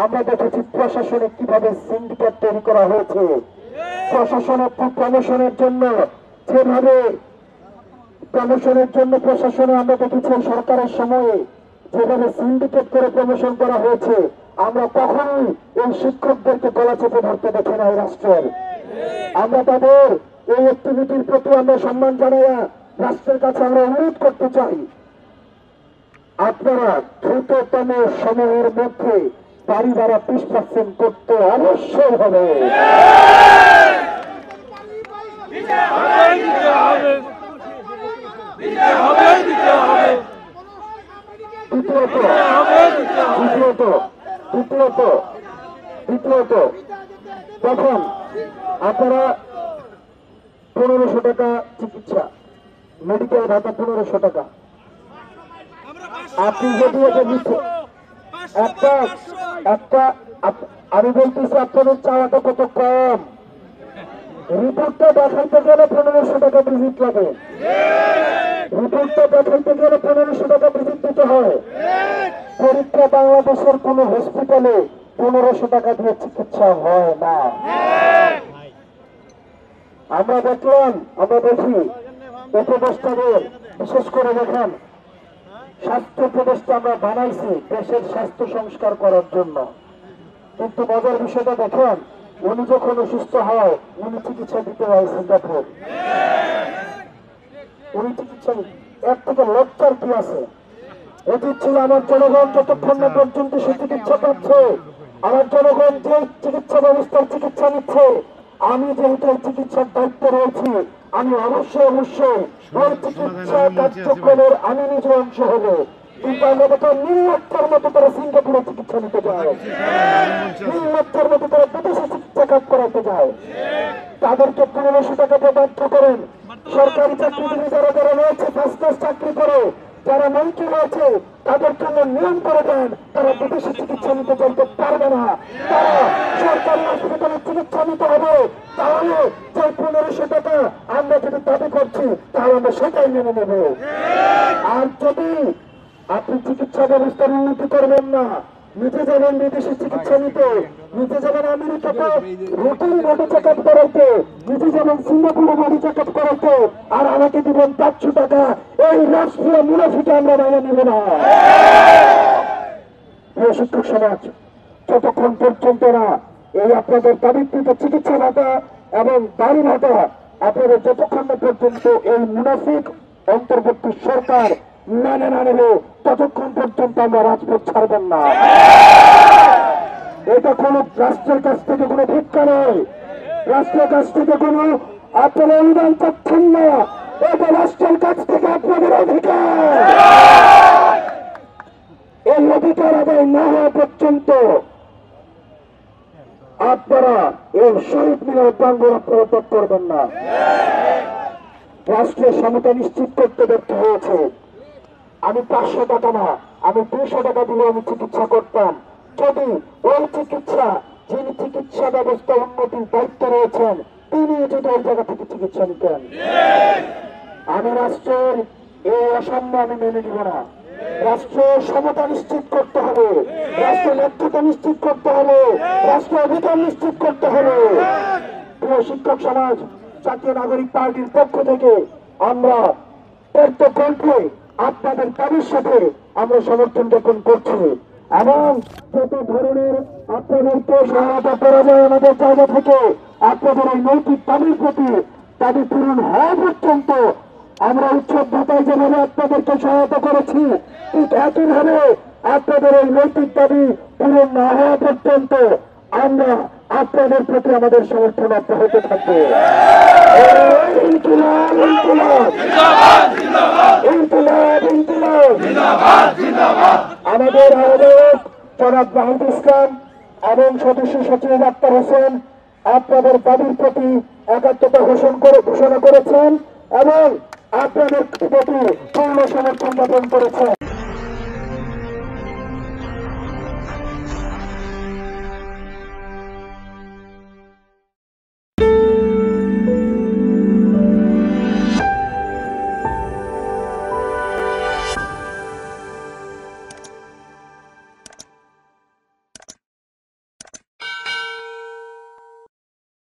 আমরা দেখেছি প্রশাসনে কিভাবে সিন্ডিকেট তৈরি করা হয়েছে। প্রশাসনের প্রমোশনের জন্য যেভাবে প্রশাসনে আমরা দেখেছি সরকারের সময়ে যেভাবে সিন্ডিকেট করে প্রমোশন করা হয়েছে। আমরা কখনোই এই শিক্ষকদেরকে গলা চেপে ধরতে দেখি না এই রাষ্ট্রের। আমরা তাদের এই অ্যাক্টিভিটির প্রতি আমরা সম্মান জানাইয়া রাষ্ট্রের কাছে আমরা অনুরোধ করতে চাই, আপনারা দ্রুততম সময়ের মধ্যে বাড়ি ভাড়া 20% করতে অবশ্যই হবে। দ্বিতীয়ত তখন আপনারা 1500 টাকা চিকিৎসা, মেডিকেল ভাতা 1500 টাকা। আপনি যদি এটা নিচ্ছেন একটা আমি বলতেছি আপনাদের চাওয়াটা কত কম। রিপোর্টটা দেখাইতে গেলে 1500 টাকা ভিজিট লাগে। রিপোর্টটা দেখাইতে গেলে 1500 টাকা ভিজিট দিতে হয়। পরীক্ষা বাংলাদেশের কোন হসপিটালে 1500 টাকা দিয়ে চিকিৎসা হয় না। আমরা দেখলাম, আমরা দেখি উপদেষ্টাদের, বিশেষ করে দেখেন স্বাস্থ্য উপদেষ্টা আমরা বানাইছি দেশের স্বাস্থ্য সংস্কার করার জন্য, কিন্তু মজার বিষয়টা দেখেন উনি যখন অসুস্থ হয় উনি চিকিৎসা দিতে হয় সিঙ্গাপুর। উনি চিকিৎসা, এর থেকে লজ্জার কি আছে? উচিত ছিল আমার জনগণ যতক্ষণ না পর্যন্ত সে চিকিৎসা পাচ্ছে, আমার জনগণ যে চিকিৎসা ব্যবস্থার চিকিৎসা নিচ্ছে, আমি যেহেতু এই চিকিৎসার দায়িত্ব রয়েছি, আমি অবশ্যই ওই চিকিৎসা কার্যক্রমের আমি নিজে অংশ হবো। কিন্তু আমরা তো নির্লজ্জের মতো তারা সিঙ্গাপুরে চিকিৎসা নিতে যায়, নির্লজ্জের মতো তারা বিদেশে চিকিৎসা কাজ করাতে যায়। তাদেরকে 1500 টাকা দিয়ে বাধ্য করেন। সরকারি চাকরিজীবী যারা যারা রয়েছে, ফার্স্ট ক্লাস চাকরি করে যারা মন্ত্রী রয়েছে, তাদের জন্য নিয়ম করে দেন তারা বিদেশে চিকিৎসা নিতে চলতে পারবে না, তারা সরকারি হসপিটালে চিকিৎসা নিতে হবে। তাহলে যে 1500 টাকা আমরা যদি দাবি করছি তাহলে আমরা সেটাই মেনে নেব। আর যদি আপনি চিকিৎসা ব্যবস্থার উন্নতি করবেন না, নিজে যাবেন বিদেশে চিকিৎসা নিতে, নিজে যাবেন আমেরিকাতে রুটিন বডি চেক আপ করাইতে, নিজে যাবেন সিঙ্গাপুরে বডি চেক আপ করাইতে, আর আমাকে দিবেন 500 টাকা, এই রাষ্ট্রীয় মুনাফিকে আমরা মেনে নেব না। প্রিয় শিক্ষক সমাজ, যতক্ষণ পর্যন্ত না এই আপনাদের দাবিকৃত চিকিৎসা ভাতা এবং বাড়ি ভাতা আপনাদের যতক্ষণ না পর্যন্ত এই মুনাফিক অন্তর্বর্তী সরকার মেনে না নেবে, ততক্ষণ পর্যন্ত আমরা রাজপথ ছাড়বেন না। এটা কোন রাষ্ট্রের কাছ থেকে কোনো ভিক্ষা নয়, রাষ্ট্রের কাছ থেকে কোনো আপনারা অনুদান চাচ্ছেন না, এটা রাষ্ট্রের কাছ থেকে আপনাদের অধিকার। এই অধিকার আদায় না হওয়া পর্যন্ত আপনারা এই শহীদ মিনার প্রাঙ্গণ আপনারা ত্যাগ করবেন না। রাষ্ট্রের সমতা নিশ্চিত করতে ব্যর্থ হয়েছে। আমি 500 টাকা না, আমি 200 টাকা দিলে আমি চিকিৎসা করতাম, যদি ওই চিকিৎসা, যিনি চিকিৎসা ব্যবস্থা উন্নতির দায়িত্ব রয়েছেন তিনি যদি ওই জায়গা থেকে চিকিৎসা নিতেন। আমি রাষ্ট্রের এই অসাম্য আমি মেনে নিব না। রাষ্ট্র সমতা নিশ্চিত করতে হবে, রাষ্ট্র ন্যায্যতা নিশ্চিত করতে হবে, রাষ্ট্র অধিকার নিশ্চিত করতে হবে। প্রিয় শিক্ষক সমাজ, জাতীয় নাগরিক পার্টির পক্ষ থেকে আমরা কণ্ঠে আপনাদের দাবির সাথে আমরা সমর্থন জ্ঞাপন করছি, এবং যত ধরনের আপনাদেরকে সহায়তা করা যায় আমাদের জায়গা থেকে আপনাদের এই নৈতিক দাবির প্রতি দাবি পূরণ হওয়া পর্যন্ত আমরা উৎসব ভাতায় যেভাবে আপনাদেরকে সহায়তা করেছি, ঠিক একইভাবে আপনাদের এই নৈতিক দাবি পূরণ না হওয়া পর্যন্ত আমরা আপনাদের প্রতি আমাদের সমর্থন অব্যাহত থাকবে। আমাদের আহ্বায়ক জনাব জাহিদ ইসলাম এবং সদস্য সচিব আক্তার হোসেন আপনাদের দাবির প্রতি একাত্মতা ঘোষণা করেছেন এবং আপনাদের প্রতি পূর্ণ সমর্থন জ্ঞাপন করেছেন।